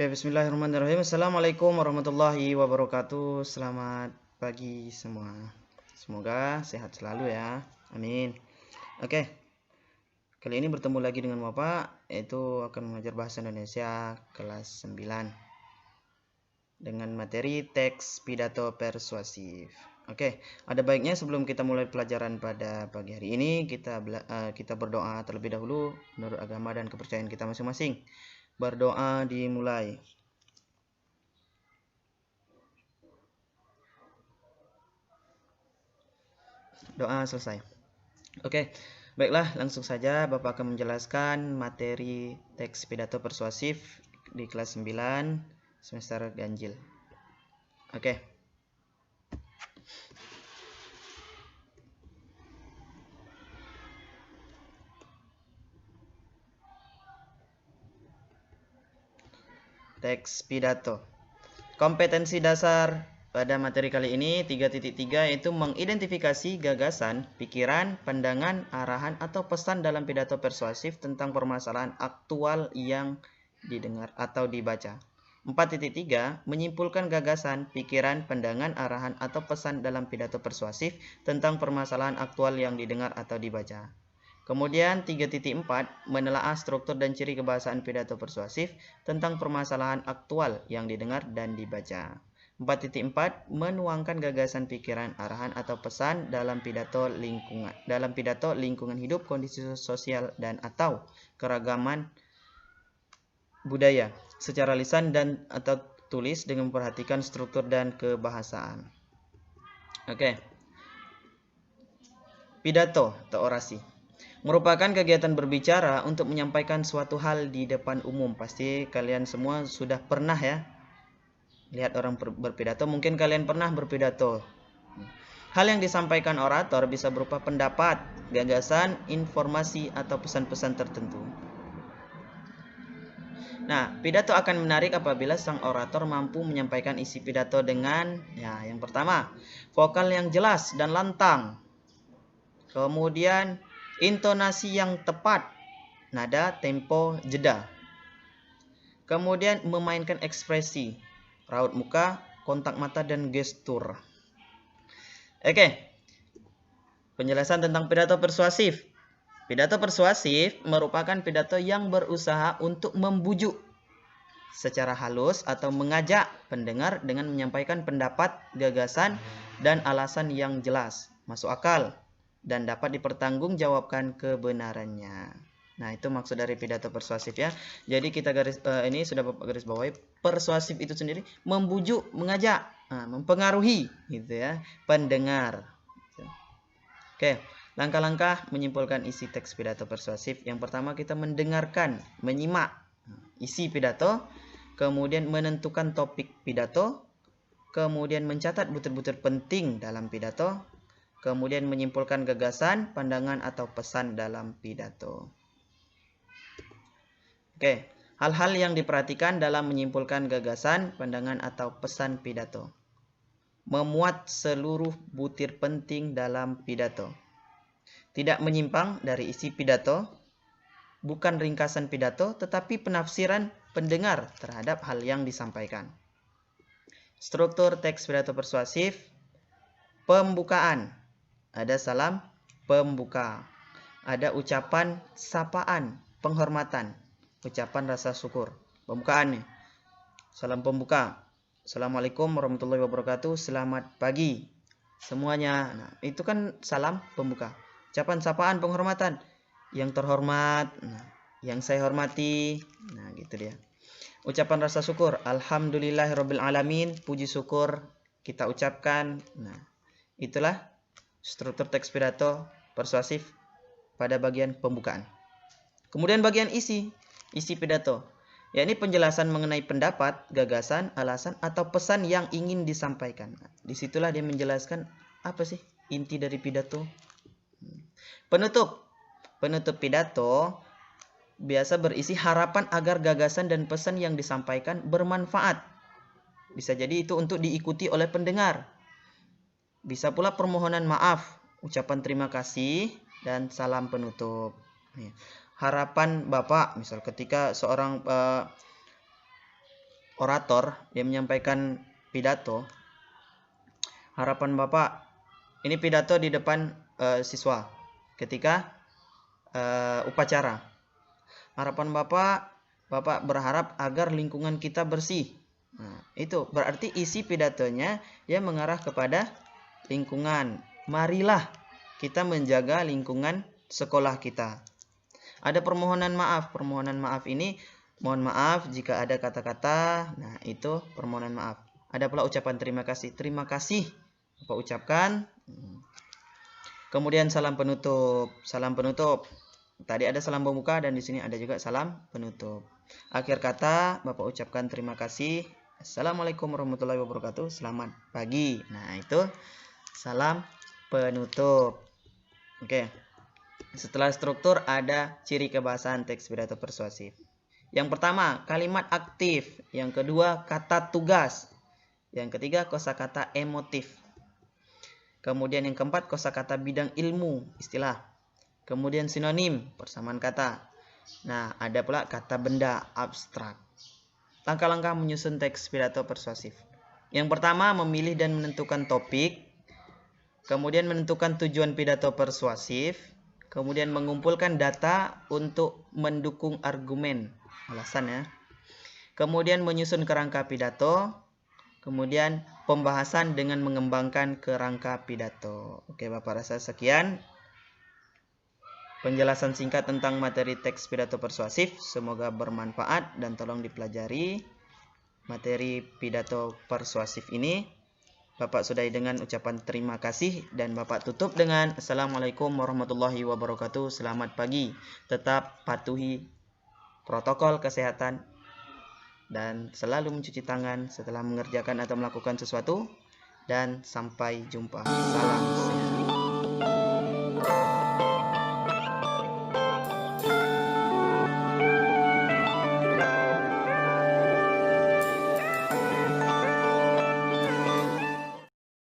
Oke, bismillahirrahmanirrahim. Assalamualaikum warahmatullahi wabarakatuh. Selamat pagi semua. Semoga sehat selalu ya. Amin. Oke. Kali ini bertemu lagi dengan Bapak, yaitu akan mengajar bahasa Indonesia kelas 9 dengan materi teks pidato persuasif. Oke, ada baiknya sebelum kita mulai pelajaran pada pagi hari ini, kita berdoa terlebih dahulu menurut agama dan kepercayaan kita masing-masing. Berdoa dimulai. Doa selesai. Oke, baiklah, langsung saja Bapak akan menjelaskan materi teks pidato persuasif di kelas 9 semester ganjil. Oke. Teks pidato. Kompetensi dasar pada materi kali ini 3.3 yaitu mengidentifikasi gagasan, pikiran, pandangan, arahan atau pesan dalam pidato persuasif tentang permasalahan aktual yang didengar atau dibaca. 4.3 menyimpulkan gagasan, pikiran, pandangan, arahan atau pesan dalam pidato persuasif tentang permasalahan aktual yang didengar atau dibaca. Kemudian 3.4 menelaah struktur dan ciri kebahasaan pidato persuasif tentang permasalahan aktual yang didengar dan dibaca. 4.4 menuangkan gagasan, pikiran, arahan atau pesan dalam pidato lingkungan hidup, kondisi sosial dan atau keragaman budaya secara lisan dan atau tulis dengan memperhatikan struktur dan kebahasaan. Oke. Pidato atau orasi merupakan kegiatan berbicara untuk menyampaikan suatu hal di depan umum. Pasti kalian semua sudah pernah ya lihat orang berpidato. Mungkin kalian pernah berpidato. Hal yang disampaikan orator bisa berupa pendapat, gagasan, informasi, atau pesan-pesan tertentu. Nah, pidato akan menarik apabila sang orator mampu menyampaikan isi pidato dengan yang pertama, vokal yang jelas dan lantang. Kemudian intonasi yang tepat, nada, tempo, jeda. Kemudian memainkan ekspresi, raut muka, kontak mata, dan gestur. Oke, penjelasan tentang pidato persuasif. Pidato persuasif merupakan pidato yang berusaha untuk membujuk secara halus atau mengajak pendengar dengan menyampaikan pendapat, gagasan, dan alasan yang jelas, masuk akal, dan dapat dipertanggungjawabkan kebenarannya. Nah, itu maksud dari pidato persuasif ya. Jadi kita ini sudah garis bawahi, persuasif itu sendiri membujuk, mengajak, mempengaruhi gitu ya pendengar. Oke, langkah-langkah menyimpulkan isi teks pidato persuasif. Yang pertama kita mendengarkan, menyimak isi pidato, kemudian menentukan topik pidato, kemudian mencatat butir-butir penting dalam pidato, kemudian menyimpulkan gagasan, pandangan, atau pesan dalam pidato. Oke, hal-hal yang diperhatikan dalam menyimpulkan gagasan, pandangan, atau pesan pidato. Memuat seluruh butir penting dalam pidato. Tidak menyimpang dari isi pidato, bukan ringkasan pidato, tetapi penafsiran pendengar terhadap hal yang disampaikan. Struktur teks pidato persuasif, pembukaan. Ada salam pembuka, ada ucapan sapaan, penghormatan, ucapan rasa syukur. Pembukaan nih, salam pembuka, Assalamualaikum warahmatullahi wabarakatuh, selamat pagi semuanya. Nah, itu kan salam pembuka. Ucapan sapaan, penghormatan, yang terhormat, yang saya hormati, nah gitu dia. Ucapan rasa syukur, alhamdulillahirabbil alamin, puji syukur kita ucapkan. Nah, itulah struktur teks pidato persuasif pada bagian pembukaan. Kemudian bagian isi pidato, yakni penjelasan mengenai pendapat, gagasan, alasan, atau pesan yang ingin disampaikan. Disitulah dia menjelaskan apa sih inti dari pidato. Penutup pidato biasa berisi harapan agar gagasan dan pesan yang disampaikan bermanfaat. Bisa jadi itu untuk diikuti oleh pendengar. Bisa pula permohonan maaf, ucapan terima kasih, dan salam penutup. Harapan Bapak, misal ketika seorang orator yang menyampaikan pidato, harapan Bapak, ini pidato di depan siswa ketika upacara. Harapan Bapak berharap agar lingkungan kita bersih. Nah, itu berarti isi pidatonya yang mengarah kepada lingkungan. Marilah kita menjaga lingkungan sekolah kita. Ada permohonan maaf. Permohonan maaf ini, mohon maaf jika ada kata-kata. Nah, itu permohonan maaf. Ada pula ucapan terima kasih. Terima kasih Bapak ucapkan. Kemudian salam penutup. Salam penutup. Tadi ada salam pembuka dan di sini ada juga salam penutup. Akhir kata Bapak ucapkan terima kasih. Assalamualaikum warahmatullahi wabarakatuh. Selamat pagi. Nah, itu salam penutup. Oke. Setelah struktur ada ciri kebahasaan teks pidato persuasif. Yang pertama, kalimat aktif. Yang kedua, kata tugas. Yang ketiga, kosakata emotif. Kemudian yang keempat, kosakata bidang ilmu, istilah. Kemudian sinonim, persamaan kata. Nah, ada pula kata benda, abstrak. Langkah-langkah menyusun teks pidato persuasif. Yang pertama, memilih dan menentukan topik. Kemudian menentukan tujuan pidato persuasif. Kemudian mengumpulkan data untuk mendukung argumen, alasan ya. Kemudian menyusun kerangka pidato. Kemudian pembahasan dengan mengembangkan kerangka pidato. Oke, Bapak rasa sekian penjelasan singkat tentang materi teks pidato persuasif. Semoga bermanfaat dan tolong dipelajari materi pidato persuasif ini. Bapak sudahi dengan ucapan terima kasih dan Bapak tutup dengan Assalamualaikum warahmatullahi wabarakatuh. Selamat pagi. Tetap patuhi protokol kesehatan dan selalu mencuci tangan setelah mengerjakan atau melakukan sesuatu. Dan sampai jumpa. Salam sehat.